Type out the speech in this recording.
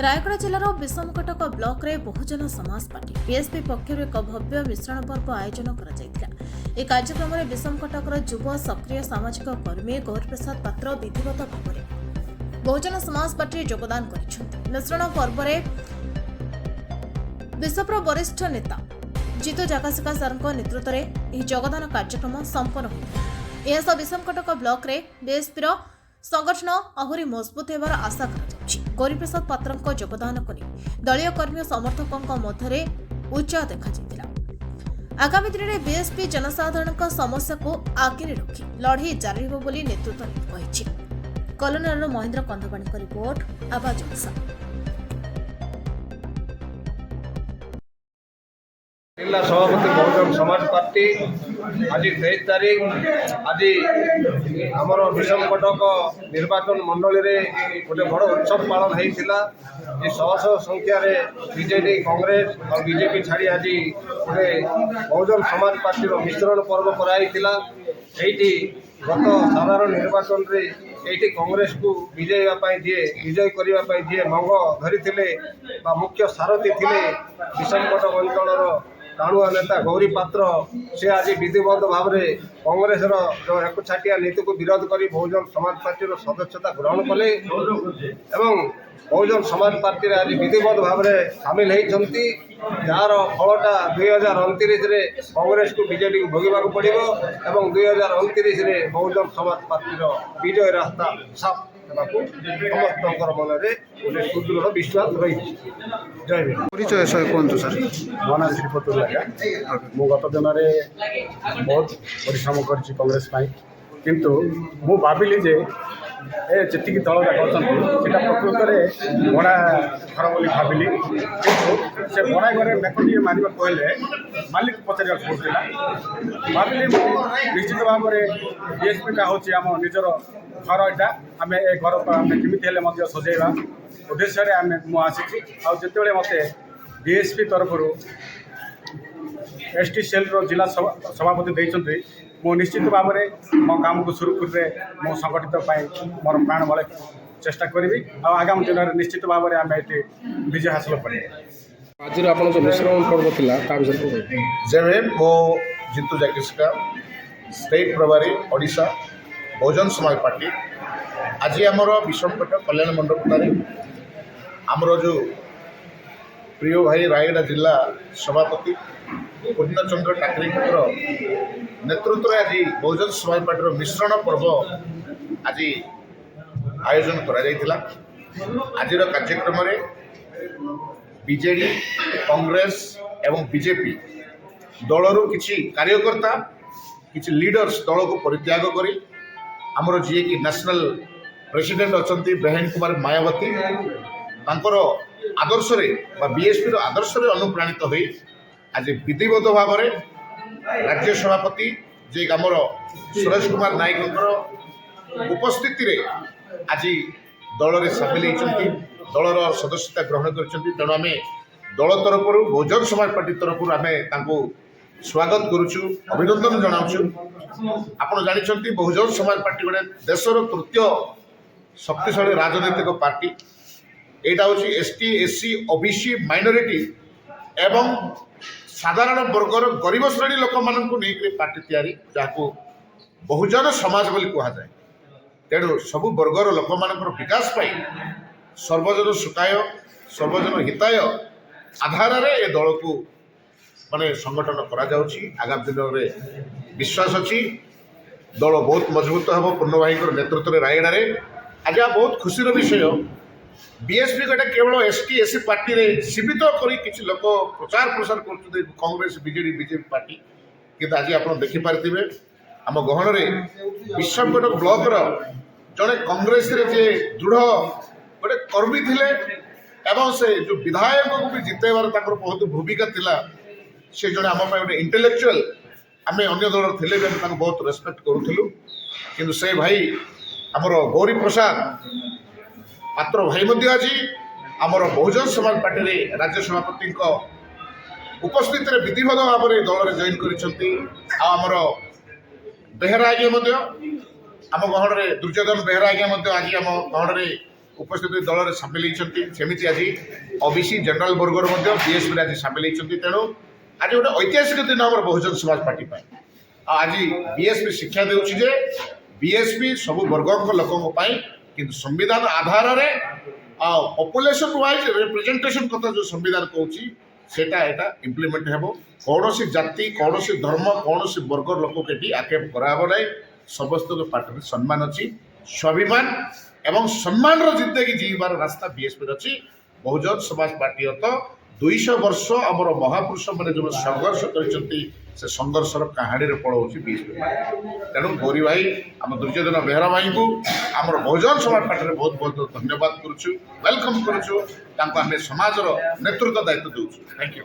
Raigarh जिलार विषमकटक block रे Bahujan Samaj party BSP पक्षर एक भव्य मिश्रण पर्व आयोजन कर कार्यक्रम में विषमकटकर युव सक्रिय सामाजिक कर्मी गौर प्रसाद पात्र विधिवत भाव में बहुजन समाज पार्टी योगदान कर मिश्रण पर्व में विश्वर वरिष्ठ नेता जीतू जगासिका सर नेतृत्व में योगदान कार्यक्रम संपन्न होता विषमकटक ब्लॉक रे बीएसपी संगठन आहुरी मजबूत होवार आशा कर गौरीप्रसाद पात्र योगदान कर दलीय कर्मी समर्थकों मध्य उत्साह देखा आगामी दिन में बीएसपी जनसाधारण समस्या को आगे रखी लड़े जारी होगी नेतृत्व कलोनर महेंद्र कंधवाणी रिपोर्ट आवाज ओडिशा। जिला सभापति बहुजन समाज पार्टी आज 23 तारीख आज आमर विषमकटक निर्वाचन मंडली रे गोटे बड़ उत्सव पालन होता शह शह संख्यार बीजेडी कांग्रेस और बीजेपी छाड़ी आज गोटे बहुजन समाज पार्टी मिश्रण पर्व कराई गत साधारण निर्वाचन रे ये कांग्रेस को विजय करने जी मंग धरी मुख्य सारथी थे विषमकटक अंचल टाणुआ नेता गौरी पात्र से आज विधिवत भाव में कांग्रेस जो एक छाटिया नीति को विरोध कर बहुजन समाज पार्टी सदस्यता ग्रहण कले एवं बहुजन समाज पार्टी आज विधिवत भाव में सामिल होती जार फलटा 2029 कांग्रेस को बीजेडी को भोगवा पड़ो और 2029 बहुजन समाज पार्टी विजय रास्ता साफ समस्त मन में गोटे सुदृढ़ विश्वास रही। जय भीम। परिचय सर कहतु सर मना श्रीपति लगा मु गत दिन में बहुत परिश्रम कर कांग्रेस किंतु मु भाविली जे जी दल जाटा प्रकृत में भड़ा घर बोली भाविली किंतु से भड़ा घर मेकटी मारे कहले मालिक पचार पड़ा भाविली निश्चित भाव में बीएसपीटा हूँ आम निजर घर यहाँ आम ए घर केमी सजेवा उद्देश्य मुझे आते मत बीएसपी तरफ एसटी सेल जिला सभापति देते मु निश्चित भाव में मो काम को सुरखुरी में मो संगठित मोर प्राण बल चेष्टा करी आगामी दिन में निश्चित भाव में आम ये विजय हासिल करें। आज आप मिश्रण पर्व था जय मो जीतू जगासिका स्टेट प्रभारी ओडिशा बहुजन समाज पार्टी आज आमर विषमकटक कल्याण मंडप आमर जो प्रिय भाई रायगढ़ जिला सभापति पूर्णचंद्र टाकरी नेतृत्व में आज बहुजन समाज पार्टी मिश्रण पर्व आज आयोजन करा आज कार्यक्रम में बीजेडी कांग्रेस एवं बीजेपी दलर किसी कार्यकर्ता किसी लीडर्स दल को परित्याग करी आमर जी कि नेशनल प्रेसिडेंट अच्छा बेहेन कुमार मायावती तांकर आदर्श बीएसपी आदर्श अनुप्राणित हो आज विधिवत भाव में राज्य सभापति जे आमर सुरेश कुमार नायक उपस्थिति आज दल में सामिल होती दलर सदस्यता ग्रहण कर तेणु आम दल तरफ बहुजन समाज पार्टी तरफ आम स्वागत करुचु अभिनंदन जनावु। आपड़ जानते बहुजन समाज पार्टी गोटे देशर तृतीय शक्तिशाली राजनैतिक पार्टी यहाँ हूँ एसटी एससी ओबीसी माइनॉरिटी एवं साधारण वर्गर गरीब श्रेणी लोक मानू नहीं पार्टी तैयारी जहाँ बहुजन समाज बोली कहुए तेणु सबु वर्गर लोक मान विकास सर्वजन सुखाय सर्वजन हिताय आधार ये दल को माने संगठन करा आगामी दिन में विश्वास अच्छी दल बहुत मजबूत हम पूर्ण भाई नेतृत्व में रायगढ़ आज बहुत खुशी विषय बीएसपी गोटे केवल एसटी एससी पार्टी रे सीमित करी किसी लोक प्रचार प्रसार कर कांग्रेस बीजेडी बीजेपी पार्टी कि आज आप देखिपारे आम गहन में विषमकटक ब्लॉक जड़े कांग्रेस रे जे दृढ़ गोटे कर्मी थे एवं से जो विधायक को भी जितेबार बहुत भूमिका थिला से जड़े आम गोटे इंटेलेक्चुअल आम अन्य दल थे भी बहुत रेस्पेक्ट करूँ कि से भाई आमर गौरी प्रसाद पात्र भाई आज आमर बहुजन समाज पार्टी राज्य सभापति उपस्थित विधिवत भाव में दल में जॉइन कर बेहरा आज्ञा आम गहन में दुर्योधन बेहरा आज्ञा आज आम गहन में उपस्थित दल में सामिल होती सेमती आज ओबीसी जनरल वर्गर बीएसपी आज सामिल होती तेणु आज गोटे ऐतिहासिक दिन आम बहुजन समाज पार्टी आज बीएसपी शिक्षा देउछि जे बीएसपी सब वर्ग लोकों किंतु संविधान आधार रे पॉपुलेशन वाइज रिप्रेजेंटेशन कथा जो संविधान कहूँ सेटा एटा इम्प्लीमेंट हेबो कौन जाति कौन धर्म कौन वर्ग लोक के आक्षेप कराब ना समस्त पार्टी सम्मान अच्छी स्वाभिमान एवं सम्मान जिंदगी जीवार रास्ता बीएसपी अच्छी बहुजन समाज पार्टी तो 200 वर्ष आमर महापुरुष मैंने जो संघर्ष कर संघर्षर कहानी पढ़ाऊँ बीएसपी तेणु गौरी भाई आम दुर्योधन बेहरा भाई को आम बहुजन समाज पार्टी बहुत बहुत धन्यवाद करुचु वेलकम करुचु आम समाजर नेतृत्व दायित्व दूँ थैंक यू।